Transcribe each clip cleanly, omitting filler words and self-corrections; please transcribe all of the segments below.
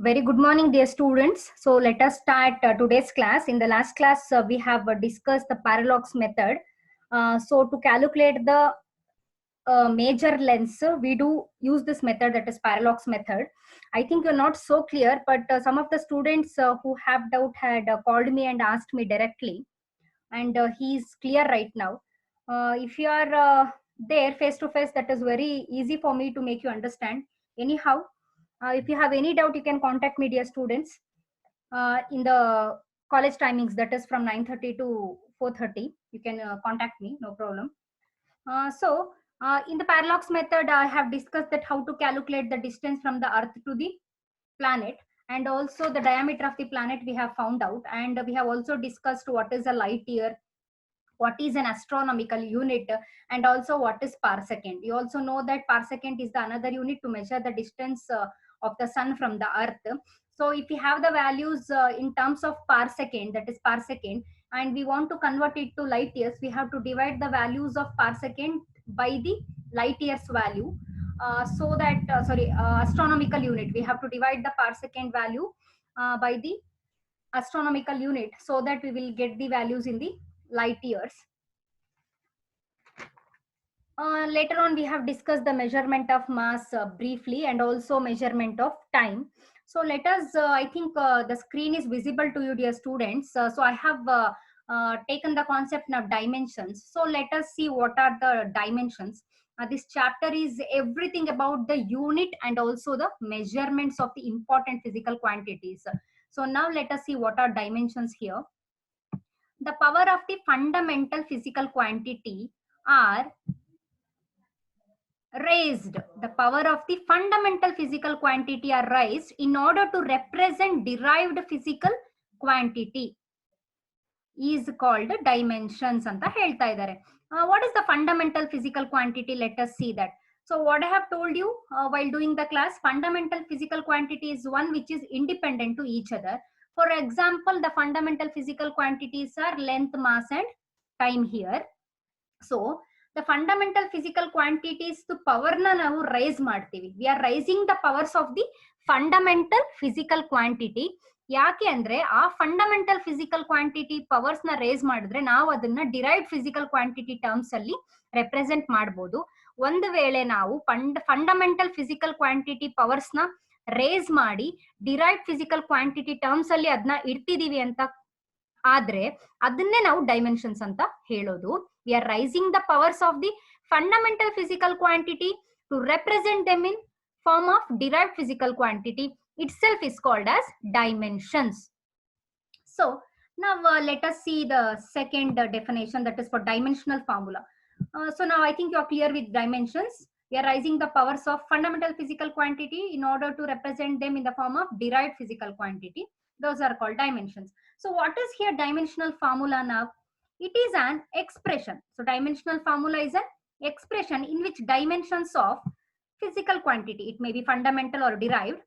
Very good morning, dear students. So let us start today's class. In the last class, we have discussed the parallax method. So to calculate the major lengths, we do use this method, that is parallax method. I think you're not so clear, but some of the students who have doubt had called me and asked me directly, and he's clear right now. If you are there face to face, that is very easy for me to make you understand. Anyhow, if you have any doubt, you can contact me, dear students, in the college timings, that is from 9:30 to 4:30. You can contact me, no problem. In the parallax method, I have discussed that how to calculate the distance from the Earth to the planet, and also the diameter of the planet we have found out, and we have also discussed what is a light year, what is an astronomical unit, and also what is parsecond. You also know that parsecond is the another unit to measure the distance of the sun from the earth. So if we have the values in terms of parsecond, that is parsecond, and we want to convert it to light years, we have to divide the values of parsecond by the light years value. Astronomical unit, we have to divide the parsecond value by the astronomical unit, so that we will get the values in the light years. Later on, we have discussed the measurement of mass briefly, and also measurement of time. So let us, I think the screen is visible to you, dear students. So I have taken the concept of dimensions. So let us see what are the dimensions. This chapter is everything about the unit and also the measurements of the important physical quantities. So now let us see what are dimensions here. The power of the fundamental physical quantity are raised. The power of the fundamental physical quantity are raised in order to represent derived physical quantity is called dimensions anta ಹೇಳ್ತಾ ಇದ್ದಾರೆ. What is the fundamental physical quantity? Let us see that. So what I have told you while doing the class, fundamental physical quantity is one which is independent to each other. For example, the fundamental physical quantities are length, mass and time here. So the fundamental physical quantities to power na ನಾವು rice ಮಾಡ್ತೀವಿ. We are raising the powers of the fundamental physical quantity. ಯಾಕೆ ಅಂದ್ರೆ ಆ fundamental physical quantity powers ನ race ಮಾಡಿದ್ರೆ ನಾವು ಅದನ್ನ derived physical quantity terms ಅಲ್ಲಿ ರೆಪ್ರೆಸೆಂಟ್ ಮಾಡಬಹುದು. ಒಂದು ವೇಳೆ ನಾವು ಫಂಡಮೆಂಟಲ್ ಫಿಸಿಕಲ್ ಕ್ವಾಂಟಿಟಿ ಪವರ್ಸ್ ನ ರೇಸ್ ಮಾಡಿ ಡಿರೈವ್ಡ್ ಫಿಸಿಕಲ್ ಕ್ವಾಂಟಿಟಿ ಟರ್ಮ್ಸ್ ಅಲ್ಲಿ ಅದನ್ನ ಇಡ್ತಿದೀವಿ ಅಂತ ಆದ್ರೆ ಅದನ್ನೇ ನಾವು ಡೈಮೆನ್ಷನ್ಸ್ ಅಂತ ಹೇಳೋದು. We are raising the powers of the fundamental physical quantity to represent them in form of derived physical quantity itself is called as dimensions. So now let us see the second definition, that is for dimensional formula. So now I think you are clear with dimensions. We are raising the powers of fundamental physical quantity in order to represent them in the form of derived physical quantity. Those are called dimensions. So what is here dimensional formula now? It is an expression. So dimensional formula is an expression in which dimensions of physical quantity, it may be fundamental or derived,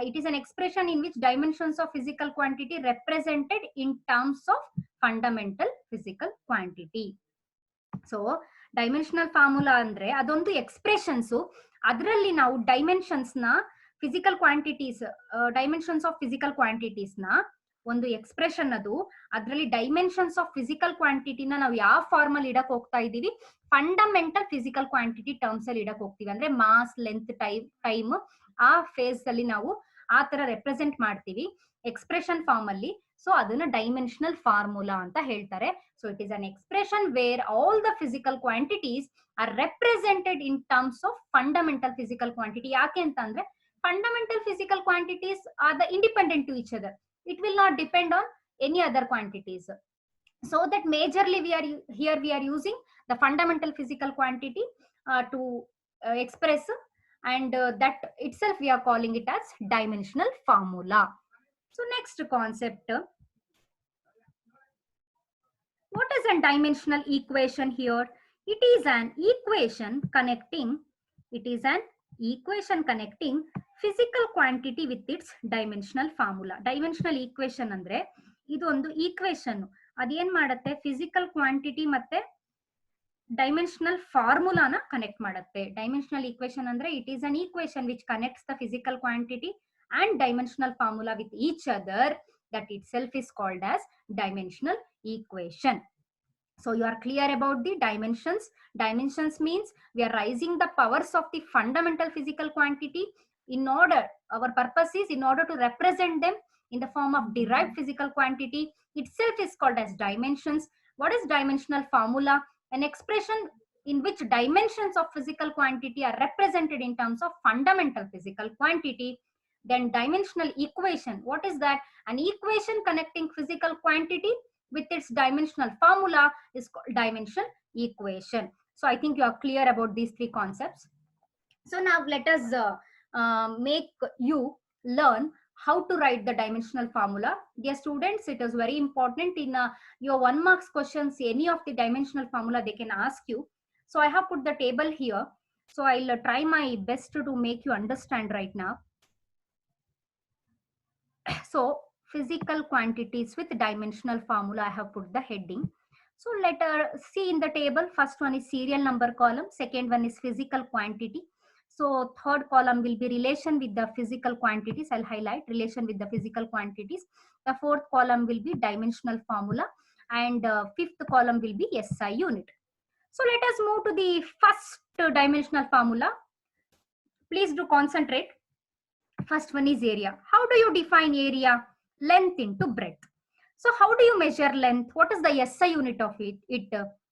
it is an expression in which dimensions of physical quantity represented in terms of fundamental physical quantity. So dimensional formula ಅಂದ್ರೆ ಅದೊಂದು expressions, ಅದರಲ್ಲಿ ನಾವು dimensions ನ physical quantities, dimensions of physical quantities ನ ಒಂದು expression ಅದು. ಅದರಲ್ಲಿ dimensions of physical ಕ್ವಾಂಟಿಟಿನ ನಾವು ಯಾವ ಫಾರ್ಮ್ ಅಲ್ಲಿ ಇಡಕ್ ಹೋಗ್ತಾ ಇದೀವಿ, ಫಂಡಮೆಂಟಲ್ ಫಿಸಿಕಲ್ ಕ್ವಾಂಟಿಟಿ ಟರ್ಮ್ಸ್ ಅಲ್ಲಿ ಇಡಕ್ ಹೋಗ್ತೀವಿ. ಅಂದ್ರೆ ಮಾಸ್, ಲೆಂತ್, ಟೈಮ್ ಆ ಫೇಸ್ ಅಲ್ಲಿ ನಾವು ಆ ತರ ರೆಪ್ರೆಸೆಂಟ್ ಮಾಡ್ತೀವಿ ಎಕ್ಸ್ಪ್ರೆಷನ್ ಫಾರ್ಮ್ ಅಲ್ಲಿ. ಸೊ ಅದನ್ನ ಡೈಮೆನ್ಷನಲ್ ಫಾರ್ಮುಲಾ ಅಂತ ಹೇಳ್ತಾರೆ. So it is an expression where all the physical quantities are represented in terms of fundamental physical quantity. ಯಾಕೆ ಅಂತಂದ್ರೆ fundamental physical quantities are the independent to each other. It will not depend on any other quantities. So that majorly we are using the fundamental physical quantity to express, and that itself we are calling it as dimensional formula. So next concept, what is a dimensional equation here? It is an equation connecting physical quantity with its dimensional formula. Dimensional equation ಅಂದ್ರೆ ಇದೊಂದು equation, ಅದೇನ್ ಮಾಡುತ್ತೆ, physical quantity ಮತ್ತೆ dimensional ಫಾರ್ಮುಲಾನ connect ಮಾಡುತ್ತೆ. Dimensional equation ಅಂದ್ರೆ it is an equation which connects the physical quantity and dimensional formula with each other, that itself is called as dimensional equation. So you are clear about the dimensions. Dimensions means we are raising the powers of the fundamental physical quantity in order, our purpose is in order to represent them in the form of derived physical quantity, itself is called as dimensions. What is dimensional formula? An expression in which dimensions of physical quantity are represented in terms of fundamental physical quantity. Then dimensional equation, what is that? An equation connecting physical quantity with its dimensional formula is called dimension equation. So I think you are clear about these three concepts. So now let us make you learn how to write the dimensional formula. Dear students, it is very important in your 1 marks questions, any of the dimensional formula they can ask you. So I have put the table here. So I'll try my best to make you understand right now. So physical quantities with dimensional formula, I have put the heading. So let us see in the table. First one is serial number column. Second one is physical quantity. So third column will be relation with the physical quantities. I'll highlight relation with the physical quantities. The fourth column will be dimensional formula. And fifth column will be SI unit. So let us move to the first dimensional formula. Please do concentrate. First one is area. How do you define area? Length into breadth. So how do you measure length? What is the SI unit of it? It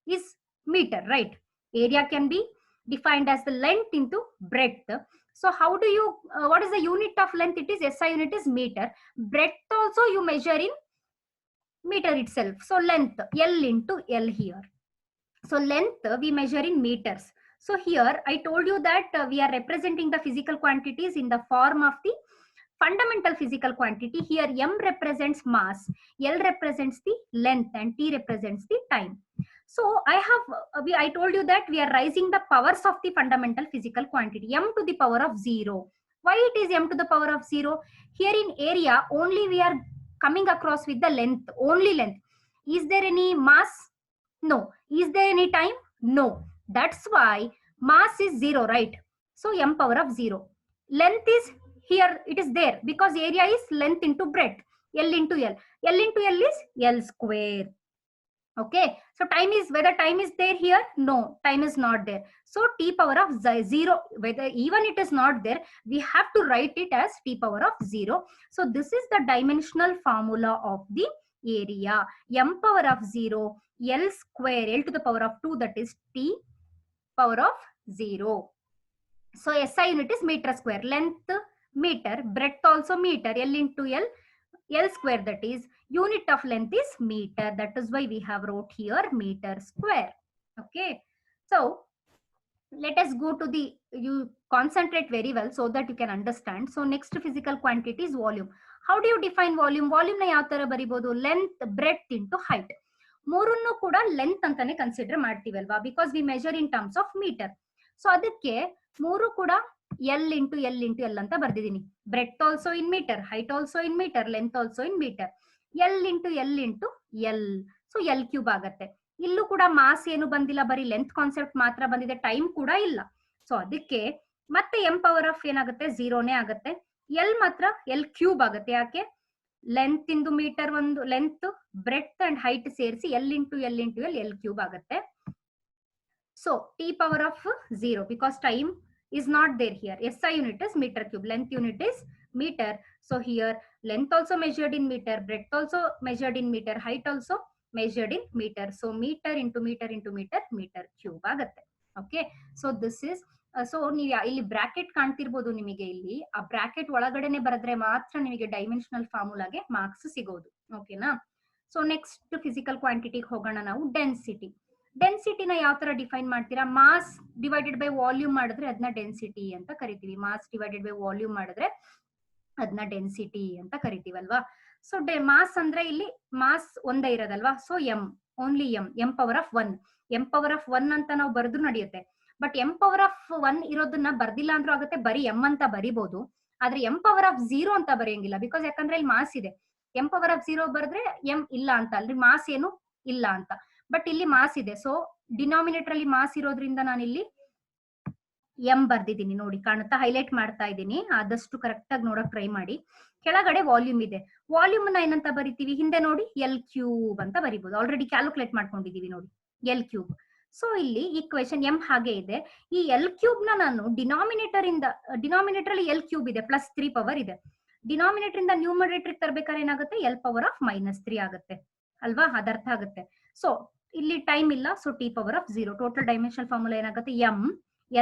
is meter, right? Area can be defined as the length into breadth. So how do you, what is the unit of length? It is SI unit is meter. Breadth also you measure in meter itself. So length, L into L here. So length we measure in meters. So here I told you that we are representing the physical quantities in the form of the fundamental physical quantity. Here M represents mass, L represents the length, and T represents the time. So I told you that we are raising the powers of the fundamental physical quantity, M to the power of 0. Why it is M to the power of 0? Here in area only we are coming across with the length, only length. Is there any mass? No. Is there any time? No. That's why mass is 0, right? So M power of 0. Length is here, it is there because area is length into breadth. L into L. L into L is L square. Okay. So time is, whether time is there here? No, time is not there. So T power of 0, whether even it is not there, we have to write it as T power of 0. So this is the dimensional formula of the area. M power of 0, L square, L to the power of 2, that is T power of 0. So SI unit is meter square. Length meter, breadth also meter, L into L, L square, that is unit of length is meter. That is why we have wrote here meter square. Okay. So let us go to the, you concentrate very well so that you can understand. So next physical quantity is volume. How do you define volume? Volume na yav tara baribodu? Length, breadth into height. ಮೂರನ್ನು ಕೂಡ length ಅಂತಾನೆ consider ಮಾಡ್ತೀವಲ್ವಾ, because we measure in terms of metre. So ಅದಕ್ಕೆ ಮೂರು ಕೂಡ L into L into L ಅಂತ ಬರ್ದಿದ್ದೀನಿ. Breadth also in metre, height also in metre, length also in metre. L into L into L, so L cube ಆಗತ್ತೆ. ಇಲ್ಲೂ ಕೂಡ mass ಏನು ಬಂದಿಲ್ಲ, ಬರೀ ಲೆಂತ್ ಕಾನ್ಸೆಪ್ಟ್ ಮಾತ್ರ ಬಂದಿದೆ, ಟೈಮ್ ಕೂಡ ಇಲ್ಲ. ಸೊ ಅದಕ್ಕೆ ಮತ್ತೆ ಎಂ ಪವರ್ ಆಫ್ ಏನಾಗುತ್ತೆ, 0ನೇ ಆಗುತ್ತೆ. ಎಲ್ ಮಾತ್ರ ಎಲ್ ಕ್ಯೂಬ್ ಆಗುತ್ತೆ. ಯಾಕೆ? ಲೆಂತ್ ಇಂದು ಮೀಟರ್ ಒಂದು, ಲೆಂತ್, ಬ್ರೆಡ್ತ್ ಅಂಡ್ ಹೈಟ್ ಸೇರಿಸಿ L into L into L, L cube ಆಗುತ್ತೆ. So T power of 0 because time is not there here. SI unit is meter cube, length unit is meter. So here length also measured in meter, breadth also measured in meter, height also measured in meter. So meter into meter into meter, meter cube ಆಗುತ್ತೆ. Okay. So this is so ನೀವು ಇಲ್ಲಿ bracket ಕಾಣ್ತಿರ್ಬೋದು ನಿಮಗೆ. ಇಲ್ಲಿ ಆ bracket ಒಳಗಡೆನೆ ಬರೆದ್ರೆ ಮಾತ್ರ ನಿಮಗೆ ಡೈಮೆನ್ಷನಲ್ ಫಾರ್ಮುಲಾಗೆ ಮಾರ್ಕ್ಸ್ ಸಿಗೋದು. ಓಕೆನಾ? ಸೊ ನೆಕ್ಸ್ಟ್ ಫಿಸಿಕಲ್ ಕ್ವಾಂಟಿಟಿಗೆ ಹೋಗೋಣ ನಾವು. ಡೆನ್ಸಿಟಿ. ಡೆನ್ಸಿಟಿನ ಯಾವ ತರ ಡಿಫೈನ್ ಮಾಡ್ತೀರಾ? ಮಾಸ್ ಡಿವೈಡೆಡ್ ಬೈ ವಾಲ್ಯೂಮ್ ಮಾಡಿದ್ರೆ ಅದನ್ನ ಡೆನ್ಸಿಟಿ ಅಂತ ಕರಿತೀವಿ. ಮಾಸ್ ಡಿವೈಡೆಡ್ ಬೈ ವಾಲ್ಯೂಮ್ ಮಾಡಿದ್ರೆ ಅದನ್ನ ಡೆನ್ಸಿಟಿ ಅಂತ ಕರಿತೀವಲ್ವಾ. ಸೊ ಮಾಸ್ ಅಂದ್ರೆ ಇಲ್ಲಿ ಮಾಸ್ ಒಂದೇ ಇರೋದಲ್ವಾ. So M, only M, M power of 1. M power of 1 ಅಂತ ನಾವು ಬರೆದ್ರು ನಡೆಯುತ್ತೆ. ಬಟ್ ಎಂ ಪವರ್ ಆಫ್ 1 ಇರೋದನ್ನ ಬರ್ದಿಲ್ಲ ಅಂದ್ರೂ ಆಗುತ್ತೆ, ಬರೀ ಎಂ ಅಂತ ಬರಿಬಹುದು. ಆದ್ರೆ ಎಂ ಪವರ್ ಆಫ್ 0 ಅಂತ ಬರೆಯಂಗಿಲ್ಲ, ಬಿಕಾಸ್ ಯಾಕಂದ್ರೆ ಇಲ್ಲಿ ಮಾಸ್ ಇದೆ. ಎಂ ಪವರ್ ಆಫ್ 0 ಬರೆದ್ರೆ ಎಂ ಇಲ್ಲ ಅಂತ, ಅಲ್ರಿ ಮಾಸ್ ಏನು ಇಲ್ಲ ಅಂತ. ಬಟ್ ಇಲ್ಲಿ ಮಾಸ್ ಇದೆ. ಸೊ ಡಿನಾಮಿನೇಟರ್ ಅಲ್ಲಿ ಮಾಸ್ ಇರೋದ್ರಿಂದ ನಾನು ಇಲ್ಲಿ ಎಂ ಬರ್ದಿದ್ದೀನಿ ನೋಡಿ, ಕಾಣುತ್ತಾ? ಹೈಲೈಟ್ ಮಾಡ್ತಾ ಇದ್ದೀನಿ, ಆದಷ್ಟು ಕರೆಕ್ಟ್ ಆಗಿ ನೋಡಕ್ ಟ್ರೈ ಮಾಡಿ. ಕೆಳಗಡೆ ವಾಲ್ಯೂಮ್ ಇದೆ, ವಾಲ್ಯೂಮ್ ನ ಏನಂತ ಬರಿತೀವಿ? ಹಿಂದೆ ನೋಡಿ ಎಲ್ ಕ್ಯೂಬ್ ಅಂತ ಬರಿಬಹುದು. ಆಲ್ರೆಡಿ ಕ್ಯಾಲ್ಕುಲೇಟ್ ಮಾಡ್ಕೊಂಡಿದೀವಿ ನೋಡಿ, ಎಲ್ ಕ್ಯೂಬ್. ಸೊ ಇಲ್ಲಿ ಈಕ್ವೇಶನ್ ಎಂ ಹಾಗೆ ಇದೆ. ಈ ಎಲ್ ಕ್ಯೂಬ್ ನ ನಾನು ಡಿನಾಮಿನೇಟರ್ ಅಲ್ಲಿ ಎಲ್ ಕ್ಯೂಬ್ ಇದೆ, ಪ್ಲಸ್ 3 ಪವರ್ ಇದೆ. ಡಿನಾಮಿನೇಟರ್ ಇಂದ ನ್ಯೂಮರೇಟರ್ ತರಬೇಕಾದ್ರೆ ಏನಾಗುತ್ತೆ? ಎಲ್ ಪವರ್ ಆಫ್ -3 ಆಗುತ್ತೆ ಅಲ್ವಾ? ಅದರ್ಥ ಆಗುತ್ತೆ. ಸೊ ಇಲ್ಲಿ ಟೈಮ್ ಇಲ್ಲ, so T power of 0. Total dimensional formula ಏನಾಗುತ್ತೆ? M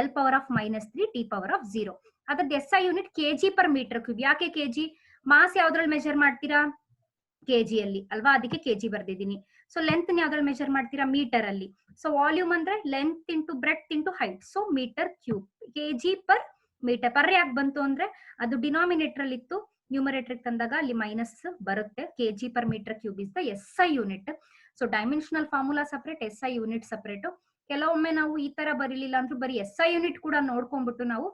L power of -3 T power of 0. ಅದ್ರದ್ದು S I unit KG per metre cube. ಯಾಕೆ ಕೆಜಿ? ಮಾಸ್ ಯಾವ್ದ್ರಲ್ಲಿ ಮೆಜರ್ ಮಾಡ್ತೀರಾ? ಕೆಜಿ ಅಲ್ಲಿ ಅಲ್ವಾ? ಅದಕ್ಕೆ ಕೆಜಿ ಬರ್ದಿದ್ದೀನಿ. ಸೊ ಲೆಂತ್ ಯಾವ್ದ್ರಲ್ಲಿ ಮೆಜರ್ ಮಾಡ್ತೀರಾ? ಮೀಟರ್ ಅಲ್ಲಿ. ಸೊ ವಾಲ್ಯೂಮ್ ಅಂದ್ರೆ length into breadth into height, so metre cube. KG per metre. Per ಯಾಕೆ ಬಂತು ಅಂದ್ರೆ ಅದು ಡಿನಾಮಿನೇಟರ್ ಅಲ್ಲಿ ಇತ್ತು, ನ್ಯೂಮರೇಟರ್ ತಂದಾಗ ಅಲ್ಲಿ ಮೈನಸ್ ಬರುತ್ತೆ. KG per metre cube is the S I unit. So dimensional formula separate, S I unit separate. ಕೆಲವೊಮ್ಮೆ ನಾವು ಈ ತರ ಬರೀಲಿಲ್ಲ ಅಂದ್ರೂ ಬರೀ ಎಸ್ ಐ ಯೂನಿಟ್ ಕೂಡ ನೋಡ್ಕೊಂಡ್ಬಿಟ್ಟು ನಾವು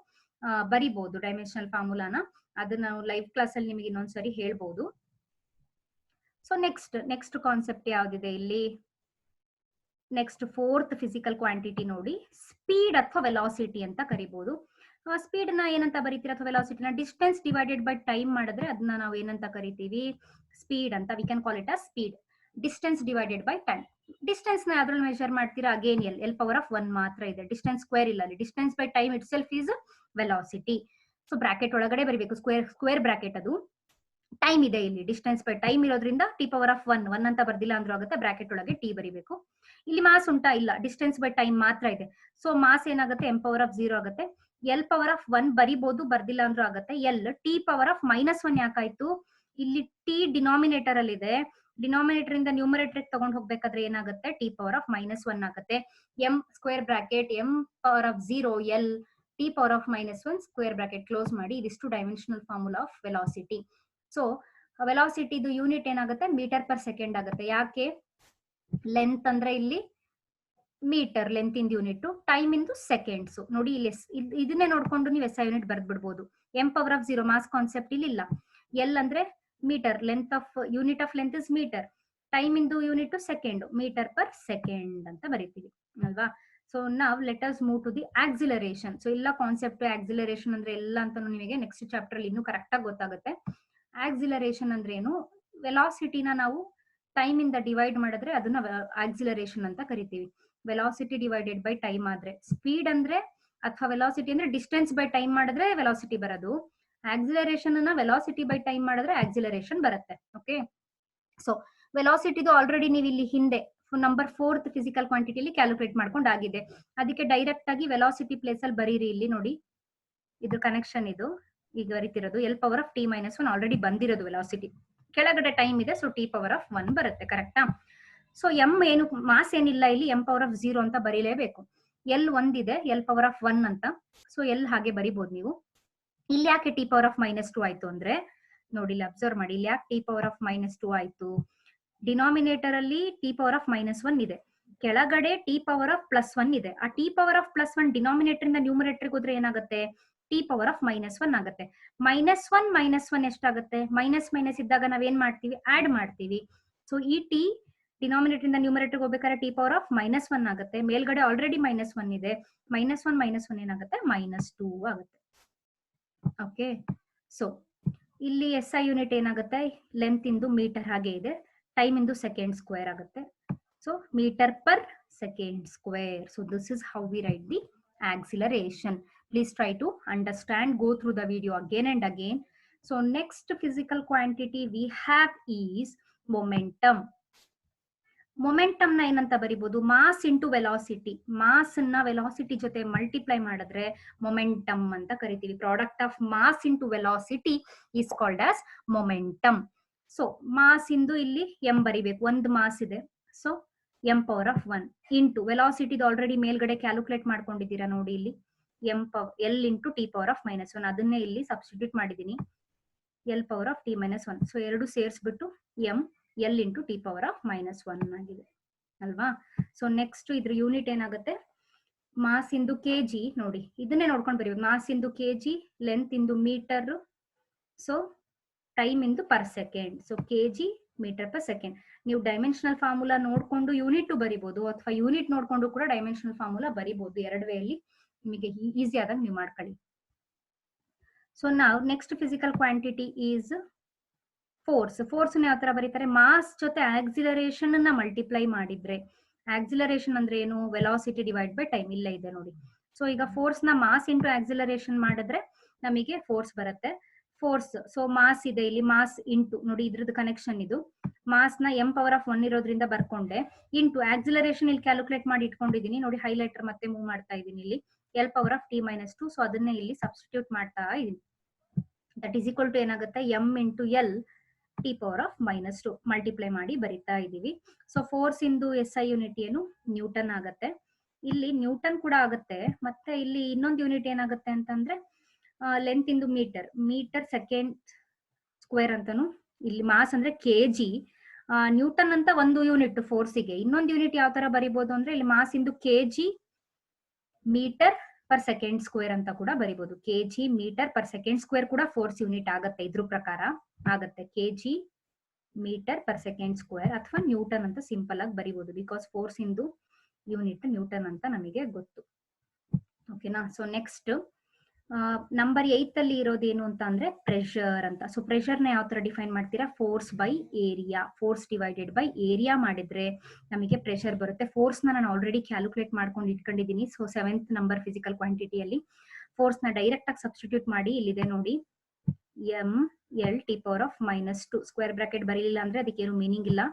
ಬರಿಬಹುದು ಡೈಮೆನ್ಷನಲ್ ಫಾರ್ಮುಲಾನ. ಅದನ್ನ ನಾವು ಲೈವ್ ಕ್ಲಾಸ್ ಅಲ್ಲಿ ನಿಮಗೆ ಇನ್ನೊಂದ್ಸರಿ ಹೇಳ್ಬಹುದು. ಸೊ ನೆಕ್ಸ್ಟ್ ಕಾನ್ಸೆಪ್ಟ್ ಯಾವ್ದಿದೆ ಇಲ್ಲಿ? ನೆಕ್ಸ್ಟ್ 4th ಫಿಸಿಕಲ್ ಕ್ವಾಂಟಿಟಿ ನೋಡಿ, ಸ್ಪೀಡ್ ಅಥವಾ ವೆಲಾಸಿಟಿ ಅಂತ ಕರಿಬಹುದು. ಸ್ಪೀಡ್ ನ ಏನಂತ ಬರೀತೀರಾ? ಅಥವಾ ವೆಲಾಸಿಟಿನ ಡಿಸ್ಟೆನ್ಸ್ ಡಿವೈಡೆಡ್ ಬೈ ಟೈಮ್ ಮಾಡಿದ್ರೆ ಅದನ್ನ ನಾವು ಏನಂತ ಕರಿತೀವಿ? ಸ್ಪೀಡ್ ಅಂತ. We can call it as speed. Distance divided by time. Distance ನ ಯಾವ್ದ್ರಲ್ಲಿ ಮೆಜರ್ ಮಾಡ್ತೀರಾ? ಅಗೇನ್ ಎಲ್ ಪವರ್ ಆಫ್ 1 ಮಾತ್ರ ಇದೆ, ಡಿಸ್ಟೆನ್ಸ್ ಸ್ಕ್ವೇರ್ ಇಲ್ಲ ಅಲ್ಲಿ. Distance by time it self is velocity. So bracket ಒಳಗಡೆ ಬರೀಬೇಕು, ಸ್ಕ್ವೇರ್ ಬ್ರಾಕೆಟ್ ಅದು. ಟೈಮ್ ಇದೆ ಇಲ್ಲಿ, ಡಿಸ್ಟೆನ್ಸ್ ಬೈ ಟೈಮ್ ಇರೋದ್ರಿಂದ ಟಿ ಪವರ್ ಆಫ್ 1 ಅಂತ ಬರ್ದಿಲ್ಲ ಅಂದ್ರೂ ಆಗುತ್ತೆ. ಬ್ರಾಕೆಟ್ ಒಳಗೆ ಟಿ ಬರಿಬೇಕು. ಇಲ್ಲಿ ಮಾಸ್ ಉಂಟಾ? ಇಲ್ಲ, ಡಿಸ್ಟೆನ್ಸ್ ಬೈ ಟೈಮ್ ಮಾತ್ರ ಇದೆ. ಸೊ ಮಾಸ್ ಏನಾಗುತ್ತೆ? ಎಂ ಪವರ್ ಆಫ್ 0 ಆಗುತ್ತೆ. ಎಲ್ ಪವರ್ ಆಫ್ 1 ಬರಿಬಹುದು, ಬರ್ದಿಲ್ಲ ಅಂದ್ರೂ ಆಗುತ್ತೆ. L T power of -1 ಯಾಕಾಯ್ತು? ಇಲ್ಲಿ ಟಿ ಡಿನಾಮಿನೇಟರ್ ಅಲ್ಲಿ ಇದೆ, ಡಿನಾಮಿನೇಟರ್ ಇಂದ ನ್ಯೂಮರೇಟರ್ ತಗೊಂಡು ಹೋಗ್ಬೇಕಾದ್ರೆ ಏನಾಗುತ್ತೆ? ಟಿ ಪವರ್ ಆಫ್ -1 ಆಗುತ್ತೆ. M square bracket M power of 0 L T power of -1 square bracket close ಮಾಡಿ. ಇದಿಷ್ಟು dimensional formula of velocity. So ವೆಲಾಸಿಟಿದು ಯೂನಿಟ್ ಏನಾಗುತ್ತೆ? ಮೀಟರ್ ಪರ್ ಸೆಕೆಂಡ್ ಆಗುತ್ತೆ. ಯಾಕೆ? ಲೆಂತ್ ಅಂದ್ರೆ ಇಲ್ಲಿ ಮೀಟರ್, ಲೆಂತ್ ಇಂದ ಯೂನಿಟ್, ಟೈಮ್ ಇಂದು ಸೆಕೆಂಡ್ಸ್. ನೋಡಿ ಇಲ್ಲಿ ಇದನ್ನೇ ನೋಡ್ಕೊಂಡು ನೀವು ಎಸ್ ಐ ಯೂನಿಟ್ ಬರ್ದ್ ಬಿಡ್ಬೋದು. M power of 0 mass concept ಇಲ್ಲಿ ಇಲ್ಲ. ಎಲ್ ಅಂದ್ರೆ metre, length of unit of length is metre, time ಇಂದು unit second, metre per second ಅಂತ ಬರೀತೀವಿ ಅಲ್ವಾ? ಸೊ ನಾವ್ let us move to the acceleration. So ಇಲ್ಲ ಕಾನ್ಸೆಪ್ಟ್ ಆಕ್ಸಿಲರೇಷನ್ ಅಂದ್ರೆ ಎಲ್ಲ ಅಂತ ನಿಮಗೆ ನೆಕ್ಸ್ಟ್ ಚಾಪ್ಟರ್ ಅಲ್ಲಿ ಇನ್ನೂ ಕರೆಕ್ಟ್ ಆಗಿ ಗೊತ್ತಾಗುತ್ತೆ. ಆಕ್ಸಿಲರೇಷನ್ ಅಂದ್ರೆ ಏನು? ವೆಲಾಸಿಟಿನ ನಾವು ಟೈಮ್ ಇಂದ ಡಿವೈಡ್ ಮಾಡಿದ್ರೆ ಅದನ್ನ ಆಕ್ಸಿಲರೇಷನ್ ಅಂತ ಕರಿತೀವಿ. ವೆಲಾಸಿಟಿ ಡಿವೈಡೆಡ್ ಬೈ ಟೈಮ್ ಆದ್ರೆ ಸ್ಪೀಡ್ ಅಂದ್ರೆ, ಅಥವಾ ವೆಲಾಸಿಟಿ ಅಂದ್ರೆ ಡಿಸ್ಟೆನ್ಸ್ ಬೈ ಟೈಮ್ ಮಾಡಿದ್ರೆ ವೆಲಾಸಿಟಿ ಬರೋದು. ಆಕ್ಸಿಲರೇಷನ್ ಅನ್ನ ವೆಲಾಸಿಟಿ ಬೈ ಟೈಮ್ ಮಾಡಿದ್ರೆ ಆಕ್ಸಿಲರೇಷನ್ ಬರುತ್ತೆ. ಓಕೆ, ಸೊ ವೆಲಾಸಿಟಿದು ಆಲ್ರೆಡಿ ನೀವು ಇಲ್ಲಿ ಹಿಂದೆ ನಂಬರ್ 4th ಫಿಸಿಕಲ್ ಕ್ವಾಂಟಿಟಿಲಿ ಕ್ಯಾಲ್ಕುಲೇಟ್ ಮಾಡ್ಕೊಂಡು ಆಗಿದೆ. ಅದಕ್ಕೆ ಡೈರೆಕ್ಟ್ ಆಗಿ ವೆಲಾಸಿಟಿ ಪ್ಲೇಸ್ ಅಲ್ಲಿ ಬರೀರಿ. ಇಲ್ಲಿ ನೋಡಿ, ಇದು ಕನೆಕ್ಷನ್, ಇದು ಈಗ ಬರೀತಿರೋದು L power of t-1 already ಬಂದಿರೋದು ವೆಲಾಸಿಟಿ. ಕೆಳಗಡೆ ಟೈಮ್ ಇದೆ, ಸೊ ಟಿ ಪವರ್ ಆಫ್ 1 ಬರುತ್ತೆ. ಕರೆಕ್ಟಾ? ಸೊ ಎಂ ಏನು ಮಾಸ್ ಏನಿಲ್ಲ ಇಲ್ಲಿ, ಎಂ ಪವರ್ ಆಫ್ 0 ಅಂತ ಬರೀಲೇಬೇಕು. ಎಲ್ ಒಂದಿದೆ, ಎಲ್ ಪವರ್ ಆಫ್ 1 ಅಂತ. ಸೊ ಎಲ್ ಹಾಗೆ ಬರಿಬಹುದು ನೀವು. ಇಲ್ಲಿ ಯಾಕೆ ಟಿ ಪವರ್ ಆಫ್ -2 ಆಯ್ತು ಅಂದ್ರೆ ನೋಡಿ, ಇಲ್ಲಿ ಅಬ್ಸರ್ವ್ ಮಾಡಿ, ಇಲ್ಲಿ ಯಾಕೆ ಟಿ ಪವರ್ ಆಫ್ -2 ಆಯ್ತು? ಡಿನಾಮಿನೇಟರ್ ಅಲ್ಲಿ ಟಿ ಪವರ್ ಆಫ್ -1 ಇದೆ, ಕೆಳಗಡೆ ಟಿ ಪವರ್ ಆಫ್ +1 ಇದೆ. ಆ ಟಿ ಪವರ್ ಆಫ್ +1 ಡಿನಾಮಿನೇಟರ್ ಇಂದ ನ್ಯೂಮರೇಟರ್ ಹೋದ್ರೆ ಏನಾಗುತ್ತೆ? ಟಿ ಪವರ್ ಆಫ್ -1 ಆಗುತ್ತೆ. -1 ಎಷ್ಟಾಗುತ್ತೆ? ಮೈನಸ್ ಇದ್ದಾಗ ನಾವೇನ್ ಮಾಡ್ತೀವಿ? ಆಡ್ ಮಾಡ್ತೀವಿ. ಸೊ ಈ ಟಿ ಡಿನಾಮಿನೇಟರ್ ಇಂದ ನ್ಯೂಮರೇಟರ್ ಹೋಗ್ಬೇಕಾದ್ರೆ ಟಿ ಪವರ್ ಆಫ್ -1 ಆಗುತ್ತೆ. ಮೇಲ್ಗಡೆ ಆಲ್ರೆಡಿ -1 ಇದೆ, -1 ಏನಾಗುತ್ತೆ? -2 ಆಗುತ್ತೆ. ಓಕೆ, ಸೊ ಇಲ್ಲಿ ಎಸ್ ಐ ಯೂನಿಟ್ ಏನಾಗುತ್ತೆ? ಲೆಂತ್ ಇಂದು ಮೀಟರ್ ಹಾಗೆ ಇದೆ, ಟೈಮ್ ಇಂದು ಸೆಕೆಂಡ್ ಸ್ಕ್ವೇರ್ ಆಗುತ್ತೆ. So metre per second square. So this is how we write the acceleration. Please try to understand, go through the video again and again. So next physical quantity we have is momentum. Momentum ನ ಏನಂತ ಬರಿಬಹುದು? Mass into velocity. Mass ನ velocity ಜೊತೆ multiply ಮಾಡಿದ್ರೆ momentum ಅಂತ ಕರಿತೀವಿ. Product of mass into velocity is called as momentum. So mass ಇಂದು ಇಲ್ಲಿ ಎಂ ಬರಿಬೇಕು, ಒಂದು ಮಾಸ್ ಇದೆ, so M power of 1 into ವೆಲಾಸಿಟಿದು ಆಲ್ರೆಡಿ ಮೇಲ್ಗಡೆ ಕ್ಯಾಲ್ಕುಲೇಟ್ ಮಾಡ್ಕೊಂಡಿದ್ದೀರಾ ನೋಡಿ, ಇಲ್ಲಿ L into T power of -1, ಅದನ್ನೇ ಇಲ್ಲಿ ಸಬ್ಸ್ಟಿಟ್ಯೂಟ್ ಮಾಡಿದೀನಿ, L power of t-1. So ಎರಡು ಸೇರಿಸ್ಬಿಟ್ಟು M L into T power of -1 ಆಗಿದೆ ಅಲ್ವಾ? ಸೊ ನೆಕ್ಸ್ಟ್ ಇದ್ರ ಯೂನಿಟ್ ಏನಾಗುತ್ತೆ? ಮಾಸ್ ಇಂದು ಕೆಜಿ. ನೋಡಿ ಇದನ್ನೇ ನೋಡ್ಕೊಂಡು ಬರೀಬೇಕು. ಮಾಸ್ ಇಂದು ಕೆಜಿ, ಲೆಂತ್ ಇಂದು ಮೀಟರ್, ಸೊ ಟೈಮ್ ಇಂದು per second. So kg metre per second. ನೀವು ಡೈಮೆನ್ಷನಲ್ ಫಾರ್ಮುಲಾ ನೋಡ್ಕೊಂಡು ಯೂನಿಟ್ ಬರಿಬಹುದು, ಅಥವಾ ಯೂನಿಟ್ ನೋಡ್ಕೊಂಡು ಕೂಡ ಡೈಮೆನ್ಷನಲ್ ಫಾರ್ಮುಲಾ ಬರಿಬಹುದು. ಎರಡು ವೇಯಲ್ಲಿ ನಿಮಗೆ ಈಸಿ ಆದಾಗ ನೀವು ಮಾಡ್ಕೊಳ್ಳಿ. ಸೊ ನಾವು next physical quantity is force. Force ಯಾವ ತರ ಬರೀತಾರೆ, ಮಾಸ್ ಜೊತೆ ಆಕ್ಸಿಲರೇಷನ್ ಅನ್ನ ಮಲ್ಟಿಪ್ಲೈ ಮಾಡಿದ್ರೆ, ಆಕ್ಸಿಲರೇಷನ್ ಅಂದ್ರೆ ಏನು, ವೆಲಾಸಿಟಿ ಡಿವೈಡ್ ಬೈ ಟೈಮ್, ಇಲ್ಲ ಇದೆ ನೋಡಿ. ಸೊ ಈಗ ಫೋರ್ಸ್ ನ ಮಾಸ್ ಇಂಟು ಆಕ್ಸಿಲರೇಷನ್ ಮಾಡಿದ್ರೆ ನಮಗೆ ಫೋರ್ಸ್ ಬರುತ್ತೆ. ಫೋರ್ಸ್, ಸೊ ಮಾಸ್ ಇದೆ ಇಲ್ಲಿ, ಮಾಸ್ ಇಂಟು ನೋಡಿ ಇದ್ರದ್ದು ಕನೆಕ್ಷನ್ ಇದು, ಮಾಸ್ ನ m ಪವರ್ ಆಫ್ 1 ಇರೋದ್ರಿಂದ ಬರ್ಕೊಂಡೆ, ಇಂಟು ಆಕ್ಸಿಲರೇಷನ್ ಇಲ್ಲಿ ಕ್ಯಾಲ್ಕುಲೇಟ್ ಮಾಡಿ ಇಟ್ಕೊಂಡಿದೀನಿ ನೋಡಿ, ಹೈಲೈಟರ್ ಮತ್ತೆ ಮೂವ್ ಮಾಡ್ತಾ ಇದೀನಿ ಇಲ್ಲಿ, l power of t-2. So ಅದನ್ನೇ ಇಲ್ಲಿ ಸಬ್ಸ್ಟಿಟ್ಯೂಟ್ ಮಾಡ್ತಾ ಇದೀನಿ. ದಟ್ ಈಸ್ ಈಕ್ವಲ್ ಟು ಏನಾಗುತ್ತೆ, m into l t power of -2 multiply ಮಾಡಿ ಬರಿತಾ ಇದೀವಿ. ಸೊ ಫೋರ್ಸ್ ಇಂದು SI ಯೂನಿಟ್ ಏನು, ನ್ಯೂಟನ್ ಆಗತ್ತೆ. ಇಲ್ಲಿ ನ್ಯೂಟನ್ ಕೂಡ ಆಗುತ್ತೆ. ಮತ್ತೆ ಇಲ್ಲಿ ಇನ್ನೊಂದು ಯೂನಿಟ್ ಏನಾಗುತ್ತೆ ಅಂತಂದ್ರೆ ಲೆಂತ್ ಇಂದು ಮೀಟರ್ ಸೆಕೆಂಡ್ ಸ್ಕ್ವೇರ್ ಅಂತಾನು, ಇಲ್ಲಿ ಮಾಸ್ ಅಂದ್ರೆ kg, ನ್ಯೂಟನ್ ಅಂತ ಒಂದು ಯೂನಿಟ್ ಫೋರ್ಸಿಗೆ. ಇನ್ನೊಂದು ಯೂನಿಟ್ ಯಾವ ತರ ಬರಿಬಹುದು ಅಂದ್ರೆ ಇಲ್ಲಿ ಮಾಸ್ ಇಂದು kg metre per second square ಅಂತ ಕೂಡ ಬರಿಬಹುದು. kg metre per second square ಕೂಡ ಫೋರ್ಸ್ ಯೂನಿಟ್ ಆಗತ್ತೆ, ಇದ್ರ ಪ್ರಕಾರ ಆಗತ್ತೆ. kg metre per second square ಅಥವಾ ನ್ಯೂಟನ್ ಅಂತ ಸಿಂಪಲ್ ಆಗಿ ಬರಿಬಹುದು, ಬಿಕಾಸ್ ಫೋರ್ಸ್ ಇಂದು ಯೂನಿಟ್ ನ್ಯೂಟನ್ ಅಂತ ನಮಗೆ ಗೊತ್ತು. ಓಕೆನಾ. ಸೊ ನೆಕ್ಸ್ಟ್ ನಂಬರ್ 8 ಅಲ್ಲಿ ಇರೋದೇನು ಅಂತ ಅಂದ್ರೆ ಪ್ರೆಷರ್ ಅಂತ. ಸೊ ಪ್ರೆಷರ್ ನ ಯಾವ ತರ ಡಿಫೈನ್ ಮಾಡ್ತೀರಾ, force by area, force divided by area ಮಾಡಿದ್ರೆ ನಮಗೆ ಪ್ರೆಷರ್ ಬರುತ್ತೆ. ಫೋರ್ಸ್ ನ ನಾನು ಆಲ್ರೆಡಿ ಕ್ಯಾಲ್ಕುಲೇಟ್ ಮಾಡ್ಕೊಂಡು ಇಟ್ಕೊಂಡಿದ್ದೀನಿ. ಸೊ 7th ನಂಬರ್ ಫಿಸಿಕಲ್ ಕ್ವಾಂಟಿಟಿಯಲ್ಲಿ ಫೋರ್ಸ್ ನ ಡೈರೆಕ್ಟ್ ಆಗಿ ಸಬ್ಸ್ಟಿಟ್ಯೂಟ್ ಮಾಡಿ, ಇಲ್ಲಿದೆ ನೋಡಿ, m l t power of -2, square bracket ಬರೀಲಿಲ್ಲ ಅಂದ್ರೆ ಅದಕ್ಕೆ ಏನು ಮೀನಿಂಗ್ ಇಲ್ಲ.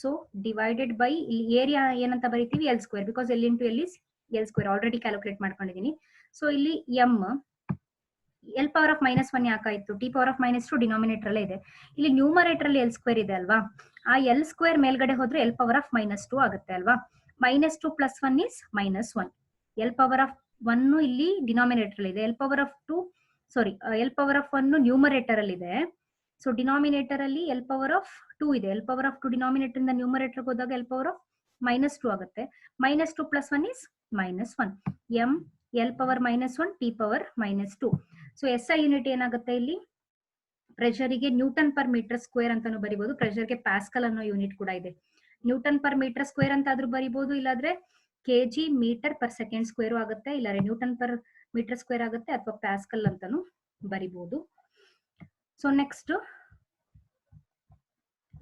ಸೊ ಡಿವೈಡೆಡ್ ಬೈ ಇಲ್ಲಿ ಏರಿಯಾ ಏನಂತ ಬರೀತೀವಿ, l square, because l into l is l square, already calculate ಮಾಡ್ಕೊಂಡಿದ್ದೀನಿ. ಸೊ ಇಲ್ಲಿ m l ಪವರ್ ಆಫ್ -1 ಯಾಕಾಯ್ತು, t ಪವರ್ ಆಫ್ -2 ಡಿನಾಮಿನೇಟರ್ ಅಲ್ಲೇ ಇದೆ, ಇಲ್ಲಿ ನ್ಯೂಮರೇಟರ್ ಅಲ್ಲಿ l ಸ್ಕ್ವೇರ್ ಇದೆ ಅಲ್ವಾ, ಆ l ಸ್ಕ್ವೇರ್ ಮೇಲ್ಗಡೆ ಹೋದ್ರೆ l ಪವರ್ ಆಫ್ -2 ಆಗುತ್ತೆ ಅಲ್ವಾ. -2 plus 1 is -1, l power of 1 ಇಲ್ಲಿ ಡಿನಾಮಿನೇಟರ್ ಅಲ್ಲಿ ಇದೆ, l ಪವರ್ ಆಫ್ 1 ನ್ಯೂಮರೇಟರ್ ಅಲ್ಲಿ ಇದೆ. ಸೊ ಡಿನಾಮಿನೇಟರ್ ಅಲ್ಲಿ l ಪವರ್ ಆಫ್ 2 ಇದೆ, l ಪವರ್ ಆಫ್ 2 ಡಿನಾಮಿನೇಟರ್ ಇಂದ ನ್ಯೂಮರೇಟರ್ ಹೋದಾಗ l ಪವರ್ ಆಫ್ -2 ಆಗುತ್ತೆ. -2 plus 1 is -1, m l power -1 t power -2. So SI unit ಏನಾಗುತ್ತೆ ಇಲ್ಲಿ, ಪ್ರೆಷರ್ ಗೆ ನ್ಯೂಟನ್ ಪರ್ ಮೀಟರ್ ಸ್ಕ್ವೇರ್ ಅಂತಾನು ಬರಿಬಹುದು, ಪ್ರೆಷರ್ ಗೆ ಪ್ಯಾಸ್ಕಲ್ ಅನ್ನೋ ಯೂನಿಟ್ ಕೂಡ ಇದೆ. ನ್ಯೂಟನ್ ಪರ್ ಮೀಟರ್ ಸ್ಕ್ವೇರ್ ಅಂತ ಆದ್ರೂ ಬರಿಬಹುದು, ಇಲ್ಲಾದ್ರೆ kg metre per second square ಆಗುತ್ತೆ, ಇಲ್ಲಾದ್ರೆ ನ್ಯೂಟನ್ ಪರ್ ಮೀಟರ್ ಸ್ಕ್ವೇರ್ ಆಗುತ್ತೆ, ಅಥವಾ ಪ್ಯಾಸ್ಕಲ್ ಅಂತಾನು ಬರಿಬಹುದು. So next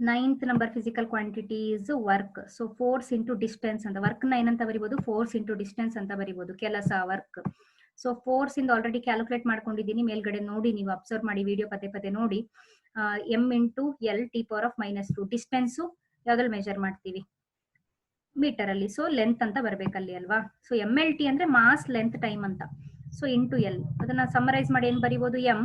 9th number physical quantity is work. So force into distance ಅಂತ, ವರ್ಕ್ ನ ಏನಂತ ಬರಿಬಹುದು, ಫೋರ್ಸ್ ಇಂಟು ಡಿಸ್ಟೆನ್ಸ್ ಅಂತ ಬರಿಬಹುದು, ಕೆಲಸ ವರ್ಕ್. ಸೊ ಫೋರ್ಸ್ ಇಂದ ಆಲ್ರೆಡಿ ಕ್ಯಾಲ್ಕುಲೇಟ್ ಮಾಡ್ಕೊಂಡಿದ್ದೀನಿ, ಮೇಲ್ಗಡೆ ನೋಡಿ, ನೀವು ಅಬ್ಸರ್ವ್ ಮಾಡಿ, ವಿಡಿಯೋ ಪದೇ ನೋಡಿ. m into l t power of -2, distance ಯಾವ್ದ್ರಲ್ಲಿ ಮೆಜರ್ ಮಾಡ್ತೀವಿ, ಮೀಟರ್ ಅಲ್ಲಿ. ಸೊ ಲೆಂತ್ ಅಂತ ಬರ್ಬೇಕಲ್ಲಿ ಅಲ್ವಾ. ಸೊ MLT ಅಂದ್ರೆ ಮಾಸ್ ಲೆಂತ್ ಟೈಮ್ ಅಂತ. ಸೊ ಇಂಟು l, ಅದನ್ನ ಸಮರೈಸ್ ಮಾಡಿ ಏನ್ ಬರಿಬಹುದು, m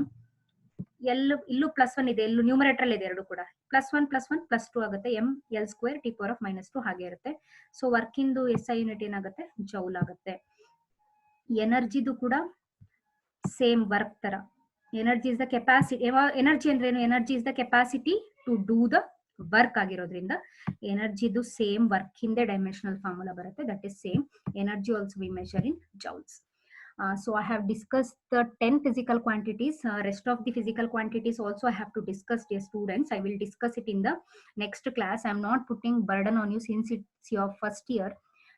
ಇಲ್ಲೂ +1 ಇದೆ, ಎಲ್ಲೂ ನ್ಯೂಮರೇಟರ್ ಇದೆ, ಎರಡು ಕೂಡ +1 +1 +2 ಆಗುತ್ತೆ, m l square t power of -2 ಹಾಗೆ ಇರುತ್ತೆ. ಸೊ ವರ್ಕ್ ಇಂದು SI ಯೂನಿಟ್ ಏನಾಗುತ್ತೆ, ಜೌಲ್ ಆಗುತ್ತೆ. ಎನರ್ಜಿದು ಕೂಡ ಸೇಮ್ ವರ್ಕ್ ತರ, energy is the capacity. Energy ಅಂದ್ರೆ ಏನು, energy is the capacity to do the work ಆಗಿರೋದ್ರಿಂದ ಎನರ್ಜಿದು ಸೇಮ್ ವರ್ಕ್ ಹಿಂದೆ ಡೈಮೆನ್ಷನಲ್ ಫಾರ್ಮುಲಾ ಬರುತ್ತೆ, that is same. Energy also we measure in joules. So I have discussed the 10 physical quantities. Rest of the physical quantities also I have to discuss, dear students. I will discuss it in the next class. I am not putting burden on you since it's your first year.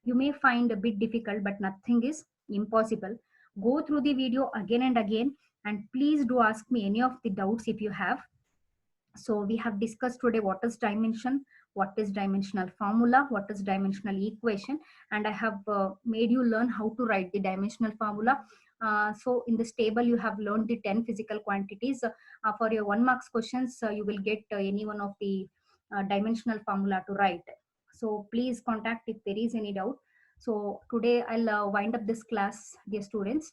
You may find a bit difficult, but nothing is impossible. Go through the video again and again, and please do ask me any of the doubts if you have. So we have discussed today what is dimension, what is dimensional formula, what is dimensional equation, and I have made you learn how to write the dimensional formula. So in this table you have learned the 10 physical quantities. For your 1 marks questions, you will get any one of the dimensional formula to write. So please contact if there is any doubt. So today I'll wind up this class, dear students.